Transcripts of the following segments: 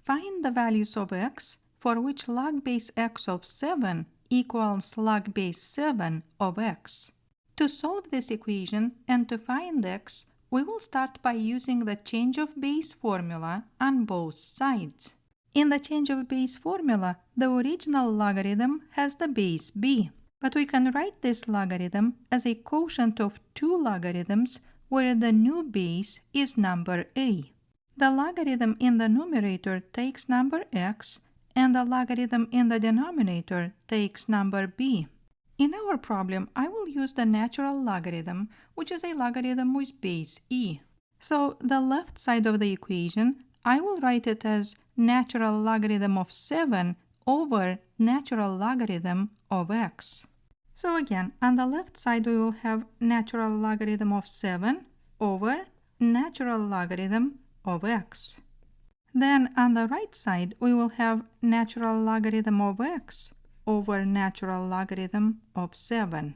Find the values of x for which log base x of 7 equals log base 7 of x. To solve this equation and to find x, we will start by using the change of base formula on both sides. In the change of base formula, the original logarithm has the base b, but we can write this logarithm as a quotient of two logarithms where the new base is number a. The logarithm in the numerator takes number x, and the logarithm in the denominator takes number b. In our problem, I will use the natural logarithm, which is a logarithm with base e. So the left side of the equation, I will write it as natural logarithm of 7 over natural logarithm of x. So again, on the left side we will have natural logarithm of 7 over natural logarithm of x. Then on the right side we will have natural logarithm of x over natural logarithm of 7.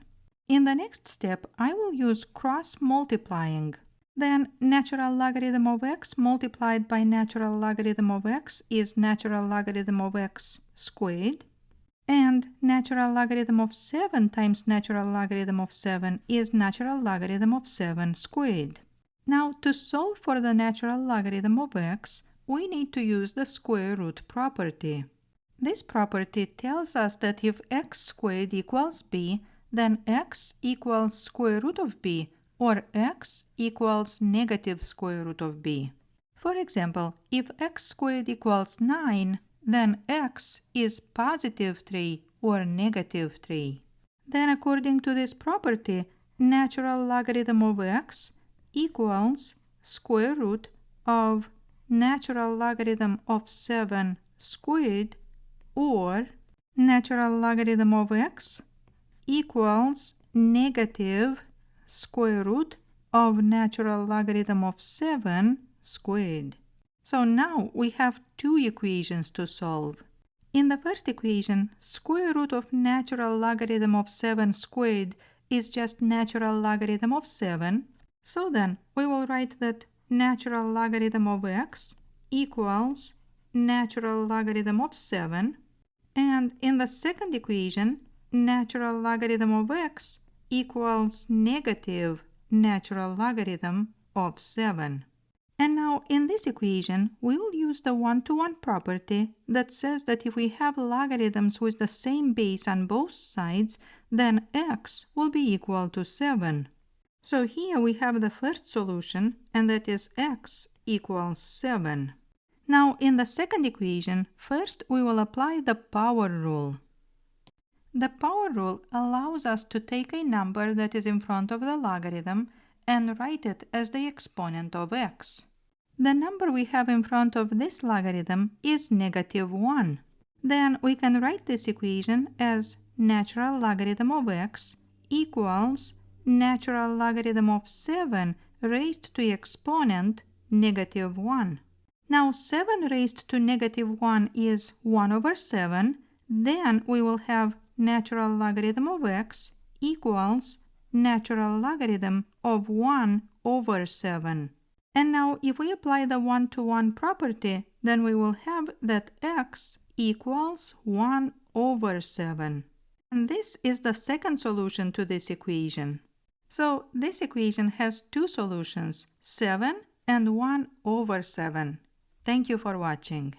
In the next step, I will use cross multiplying. Then natural logarithm of x multiplied by natural logarithm of x is natural logarithm of x squared. And natural logarithm of 7 times natural logarithm of 7 is natural logarithm of 7 squared. Now, to solve for the natural logarithm of x, we need to use the square root property. This property tells us that if x squared equals b, then x equals square root of b, or x equals negative square root of b. For example, if x squared equals 9, then x is positive 3 or negative 3. Then according to this property, natural logarithm of x equals square root of natural logarithm of 7 squared, or natural logarithm of x equals negative square root of natural logarithm of 7 squared. So now we have two equations to solve. In the first equation, square root of natural logarithm of 7 squared is just natural logarithm of 7. So then we will write that natural logarithm of x equals natural logarithm of 7. And in the second equation, natural logarithm of x equals negative natural logarithm of 7. And now in this equation, we will use the one-to-one property that says that if we have logarithms with the same base on both sides, then x will be equal to 7. So here we have the first solution, and that is x equals 7. Now in the second equation, first we will apply the power rule. The power rule allows us to take a number that is in front of the logarithm and write it as the exponent of x. The number we have in front of this logarithm is negative 1. Then we can write this equation as natural logarithm of x equals natural logarithm of 7 raised to exponent negative 1. Now 7 raised to negative 1 is 1 over 7. Then we will have natural logarithm of x equals natural logarithm of 1 over 7. And now if we apply the one-to-one property, then we will have that x equals 1 over 7. And this is the second solution to this equation. So this equation has two solutions, 7 and 1 over 7. Thank you for watching.